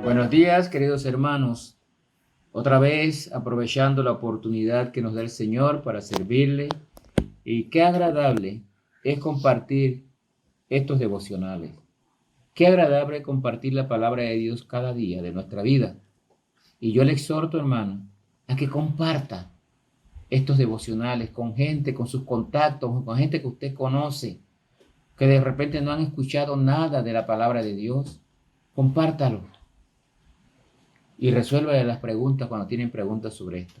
Buenos días, queridos hermanos. Otra vez aprovechando la oportunidad que nos da el Señor para servirle. Y qué agradable es compartir estos devocionales. Qué agradable compartir la palabra de Dios cada día de nuestra vida. Y yo le exhorto, hermano, a que comparta estos devocionales con gente, con sus contactos, con gente que usted conoce, que de repente no han escuchado nada de la palabra de Dios. Compártalo y resuelva las preguntas cuando tienen preguntas sobre esto.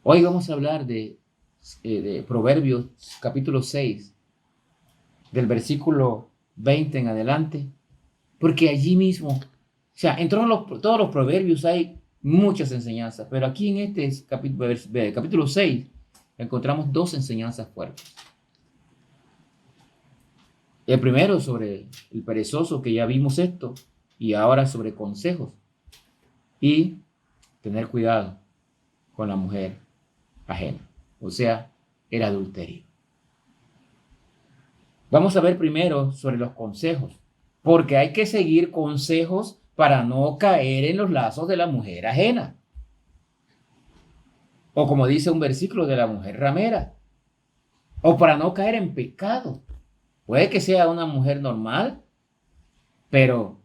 Hoy vamos a hablar de Proverbios capítulo 6, del versículo 20 en adelante, porque allí mismo, o sea, en todos los proverbios hay muchas enseñanzas, pero aquí en este capítulo 6 encontramos dos enseñanzas fuertes. El primero sobre el perezoso, que ya vimos esto, y ahora sobre consejos y tener cuidado con la mujer ajena, o sea, el adulterio. Vamos a ver primero sobre los consejos, porque hay que seguir consejos para no caer en los lazos de la mujer ajena. O como dice un versículo, de la mujer ramera. O para no caer en pecado. Puede que sea una mujer normal, pero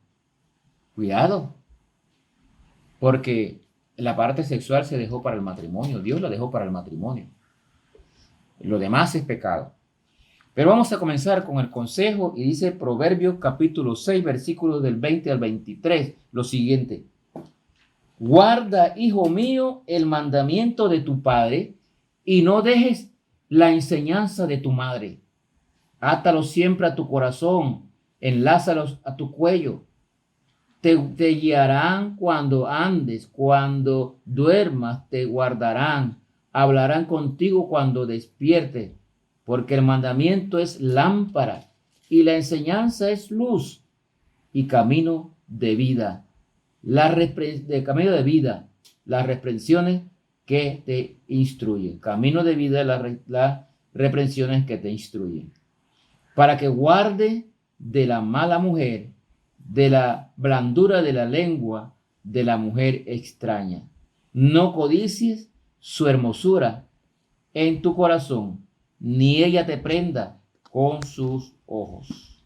cuidado, porque la parte sexual se dejó para el matrimonio. Dios la dejó para el matrimonio. Lo demás es pecado. Pero vamos a comenzar con el consejo y dice Proverbios capítulo 6, versículos del 20 al 23, lo siguiente. Guarda, hijo mío, el mandamiento de tu padre y no dejes la enseñanza de tu madre. Átalos siempre a tu corazón, enlázalos a tu cuello. Te guiarán cuando andes, cuando duermas te guardarán, hablarán contigo cuando despiertes, porque el mandamiento es lámpara y la enseñanza es luz y camino de vida. Camino de vida, las reprensiones que te instruyen. Camino de vida, las reprensiones que te instruyen. Para que guarde de la mala mujer, de la blandura de la lengua de la mujer extraña. No codicies su hermosura en tu corazón, ni ella te prenda con sus ojos.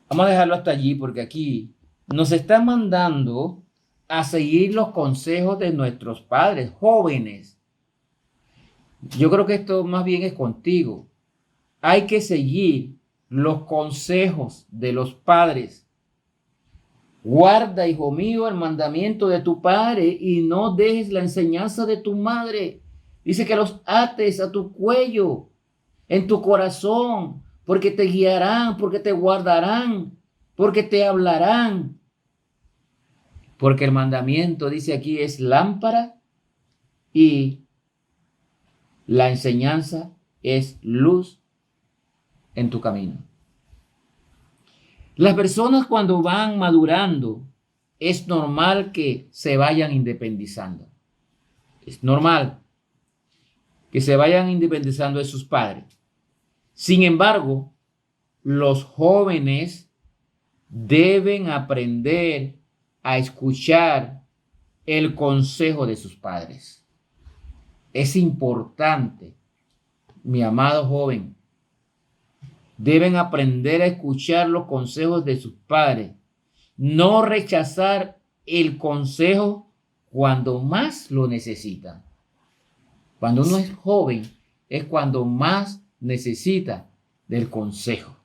Vamos a dejarlo hasta allí porque aquí nos está mandando a seguir los consejos de nuestros padres jóvenes. Yo creo que esto más bien es contigo. Hay que seguir los consejos de los padres. Guarda, hijo mío, el mandamiento de tu padre y no dejes la enseñanza de tu madre. Dice que los ates a tu cuello, en tu corazón, porque te guiarán, porque te guardarán, porque te hablarán. Porque el mandamiento, dice aquí, es lámpara y la enseñanza es luz en tu camino. Las personas cuando van madurando, es normal que se vayan independizando. Es normal que se vayan independizando de sus padres. Sin embargo, los jóvenes deben aprender a escuchar el consejo de sus padres. Es importante, mi amado joven. Deben aprender a escuchar los consejos de sus padres. No rechazar el consejo cuando más lo necesitan. Cuando uno es joven, es cuando más necesita del consejo.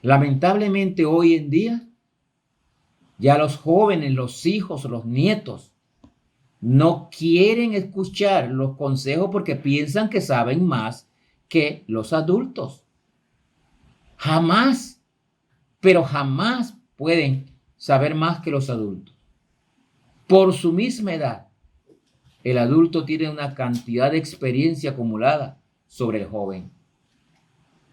Lamentablemente hoy en día, ya los jóvenes, los hijos, los nietos, no quieren escuchar los consejos porque piensan que saben más que los adultos. Jamás, pero jamás pueden saber más que los adultos. Por su misma edad, el adulto tiene una cantidad de experiencia acumulada sobre el joven.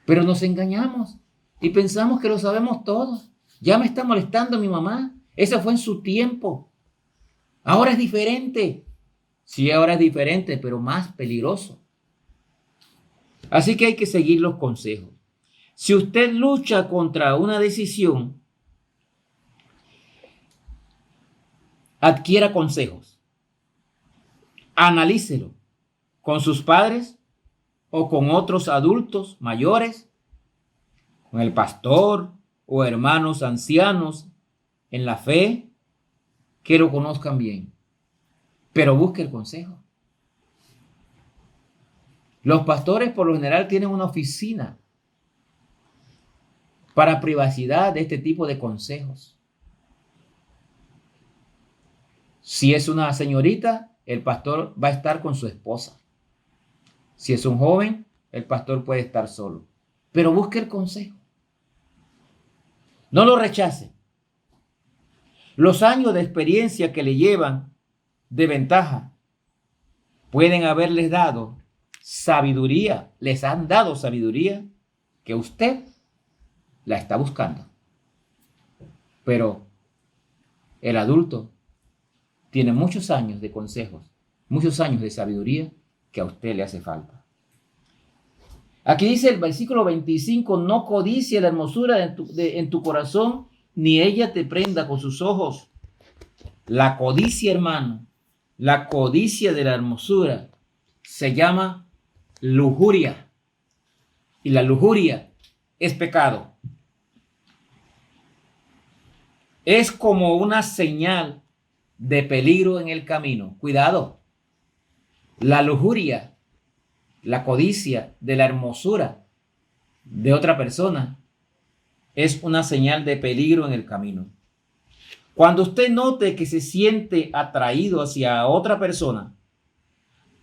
Pero nos engañamos y pensamos que lo sabemos todo. Ya me está molestando mi mamá. Ese fue en su tiempo. Ahora es diferente. Sí, ahora es diferente, pero más peligroso. Así que hay que seguir los consejos. Si usted lucha contra una decisión, adquiera consejos. Analícelo con sus padres o con otros adultos mayores, con el pastor o hermanos ancianos en la fe que lo conozcan bien. Pero busque el consejo. Los pastores por lo general tienen una oficina para privacidad de este tipo de consejos. Si es una señorita, el pastor va a estar con su esposa. Si es un joven, el pastor puede estar solo. Pero busque el consejo. No lo rechace. Los años de experiencia que le llevan de ventaja pueden haberles dado sabiduría. Les han dado sabiduría que usted la está buscando. Pero el adulto tiene muchos años de consejos, muchos años de sabiduría que a usted le hace falta. Aquí dice el versículo 25, no codicie la hermosura en tu corazón, ni ella te prenda con sus ojos. La codicia, hermano, la codicia de la hermosura se llama lujuria. Y la lujuria es pecado. Es como una señal de peligro en el camino. Cuidado. La lujuria, la codicia de la hermosura de otra persona es una señal de peligro en el camino. Cuando usted note que se siente atraído hacia otra persona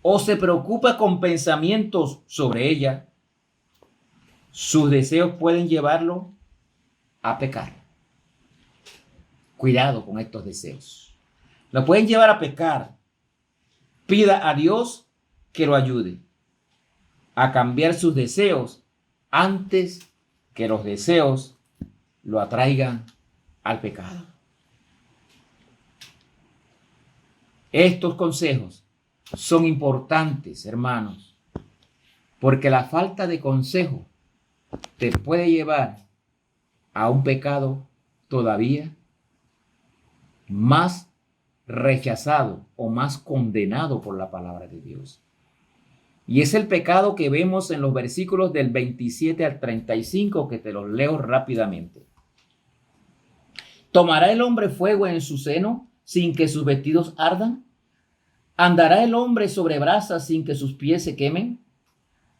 o se preocupa con pensamientos sobre ella, sus deseos pueden llevarlo a pecar. Cuidado con estos deseos. Lo pueden llevar a pecar. Pida a Dios que lo ayude a cambiar sus deseos antes que los deseos lo atraigan al pecado. Estos consejos son importantes, hermanos, porque la falta de consejo te puede llevar a un pecado todavía más rechazado o más condenado por la palabra de Dios. Y es el pecado que vemos en los versículos del 27 al 35, que te los leo rápidamente. ¿Tomará el hombre fuego en su seno sin que sus vestidos ardan? ¿Andará el hombre sobre brasas sin que sus pies se quemen?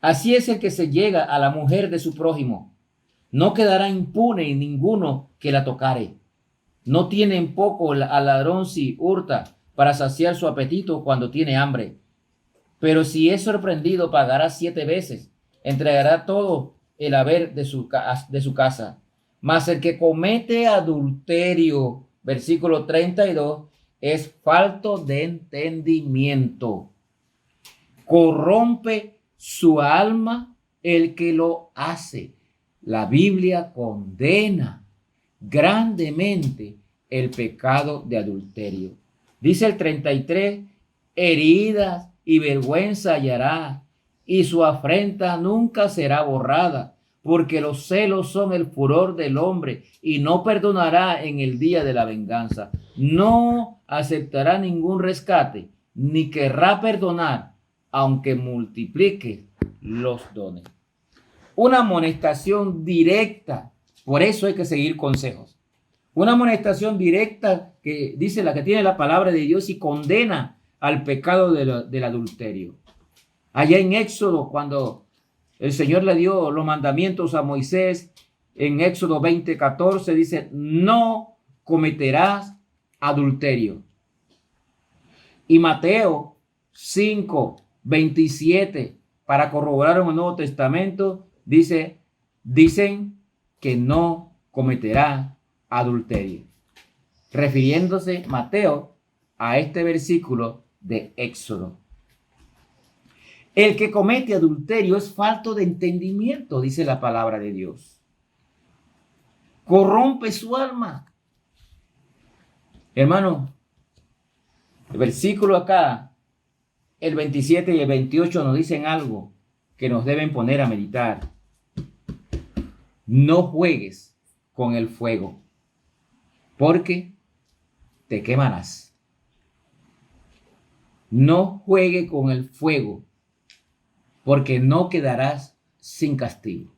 Así es el que se llega a la mujer de su prójimo. No quedará impune ninguno que la tocare. No tiene en poco al ladrón si hurta para saciar su apetito cuando tiene hambre. Pero si es sorprendido, pagará 7 veces. Entregará todo el haber de su casa. Mas el que comete adulterio, versículo 32, es falto de entendimiento. Corrompe su alma el que lo hace. La Biblia condena grandemente el pecado de adulterio. Dice el 33, heridas y vergüenza hallará, y su afrenta nunca será borrada, porque los celos son el furor del hombre, y no perdonará en el día de la venganza. No aceptará ningún rescate, ni querrá perdonar, aunque multiplique los dones. Una amonestación directa, por eso hay que seguir consejos. Una amonestación directa que dice la que tiene la palabra de Dios y condena al pecado del adulterio. Allá en Éxodo, cuando el Señor le dio los mandamientos a Moisés, en Éxodo 20:14 dice, no cometerás adulterio. Y Mateo 5:27, para corroborar en el Nuevo Testamento, dicen que no cometerá adulterio. Refiriéndose Mateo a este versículo de Éxodo. El que comete adulterio es falto de entendimiento, dice la palabra de Dios. Corrompe su alma. Hermano, el versículo acá, el 27 y el 28 nos dicen algo que nos deben poner a meditar. no juegues con el fuego, porque te quemarás. No juegue con el fuego, porque no quedarás sin castigo.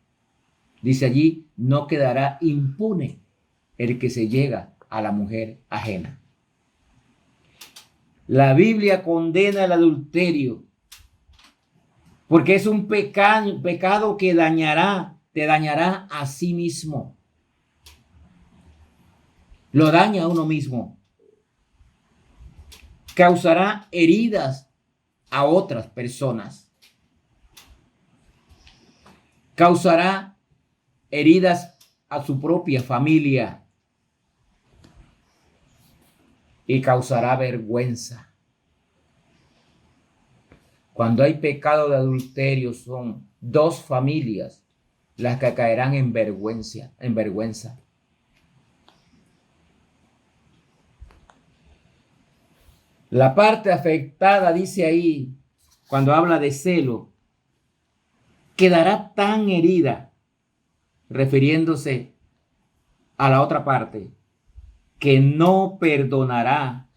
Dice allí, no quedará impune el que se llega a la mujer ajena. La Biblia condena el adulterio, porque es un pecado que te dañará a sí mismo. Lo daña a uno mismo. Causará heridas a otras personas. Causará heridas a su propia familia. Y causará vergüenza. Cuando hay pecado de adulterio, son dos familias las que caerán en vergüenza. La parte afectada, dice ahí, cuando habla de celo, quedará tan herida, refiriéndose a la otra parte, que no perdonará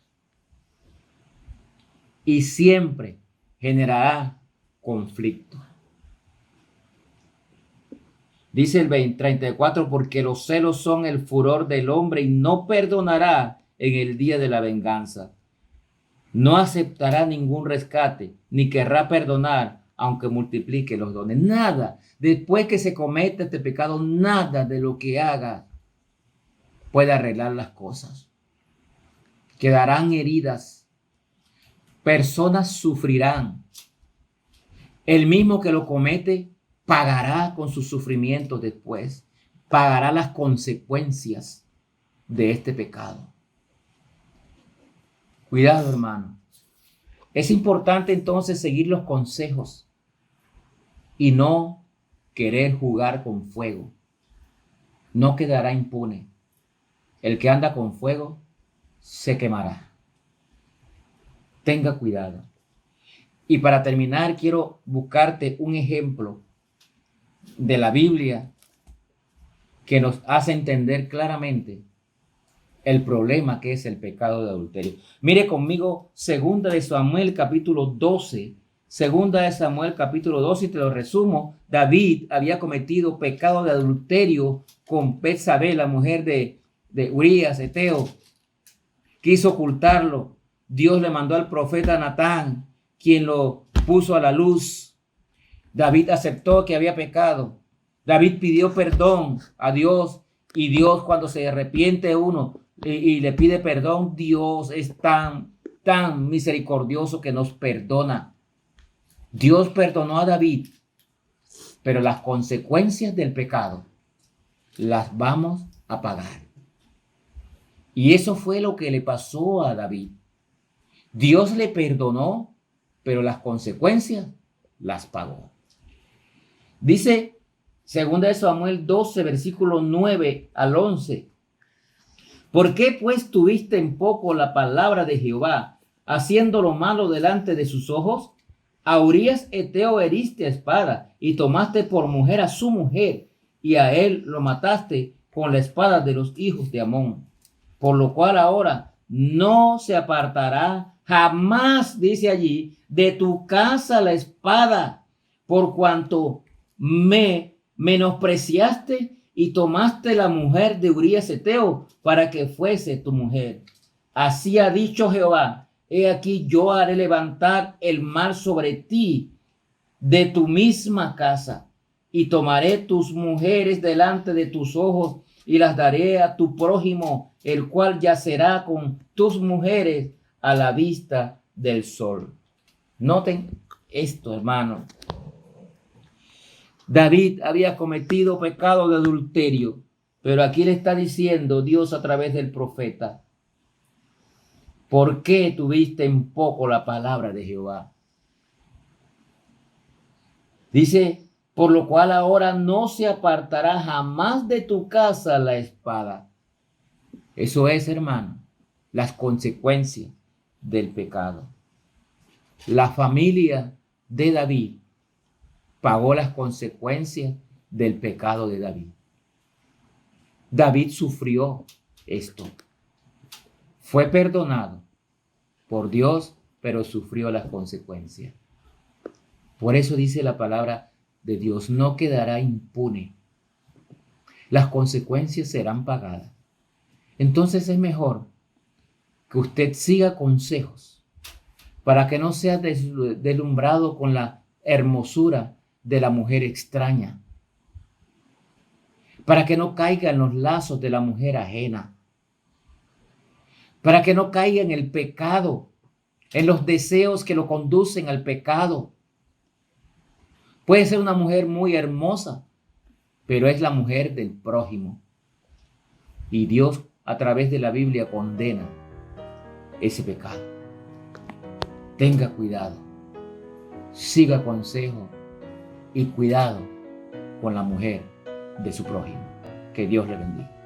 y siempre generará conflicto. Dice el 34, porque los celos son el furor del hombre y no perdonará en el día de la venganza. No aceptará ningún rescate, ni querrá perdonar, aunque multiplique los dones. Nada, después que se cometa este pecado, nada de lo que haga puede arreglar las cosas. Quedarán heridas, personas sufrirán. El mismo que lo comete pagará con sus sufrimientos después, pagará las consecuencias de este pecado. Cuidado, hermano. Es importante entonces seguir los consejos y no querer jugar con fuego. No quedará impune. El que anda con fuego se quemará. Tenga cuidado. Y para terminar, quiero buscarte un ejemplo de la Biblia que nos hace entender claramente el problema que es el pecado de adulterio. Mire conmigo, segunda de Samuel capítulo 12. Segunda de Samuel capítulo 12, y te lo resumo. David había cometido pecado de adulterio con Betsabé, la mujer de Urías, Eteo. Quiso ocultarlo. Dios le mandó al profeta Natán, quien lo puso a la luz. David aceptó que había pecado. David pidió perdón a Dios, y Dios, cuando se arrepiente uno y le pide perdón, Dios es tan misericordioso que nos perdona. Dios perdonó a David, pero las consecuencias del pecado las vamos a pagar. Y eso fue lo que le pasó a David. Dios le perdonó, pero las consecuencias las pagó. Dice 2 de Samuel 12, versículos 9 al 11. ¿Por qué pues tuviste en poco la palabra de Jehová, haciendo lo malo delante de sus ojos? A Urías Eteo heriste a espada, y tomaste por mujer a su mujer, y a él lo mataste con la espada de los hijos de Amón. Por lo cual ahora no se apartará jamás, dice allí, de tu casa la espada, por cuanto me menospreciaste y tomaste la mujer de Urías Eteo para que fuese tu mujer. Así ha dicho Jehová: he aquí yo haré levantar el mal sobre ti de tu misma casa, y tomaré tus mujeres delante de tus ojos y las daré a tu prójimo, el cual yacerá con tus mujeres a la vista del sol. Noten esto, hermano. David había cometido pecado de adulterio, pero aquí le está diciendo Dios a través del profeta: ¿por qué tuviste en poco la palabra de Jehová? Dice, por lo cual ahora no se apartará jamás de tu casa la espada. Eso es, hermano, las consecuencias del pecado. La familia de David pagó las consecuencias del pecado de David. David sufrió esto. Fue perdonado por Dios, pero sufrió las consecuencias. Por eso dice la palabra de Dios, no quedará impune. Las consecuencias serán pagadas. Entonces es mejor que usted siga consejos para que no sea deslumbrado con la hermosura de la mujer extraña, para que no caiga en los lazos de la mujer ajena, para que no caiga en el pecado, en los deseos que lo conducen al pecado. Puede ser una mujer muy hermosa, pero es la mujer del prójimo. Y Dios, a través de la Biblia, condena ese pecado. Tenga cuidado, siga consejo y cuidado con la mujer de su prójimo. Que Dios le bendiga.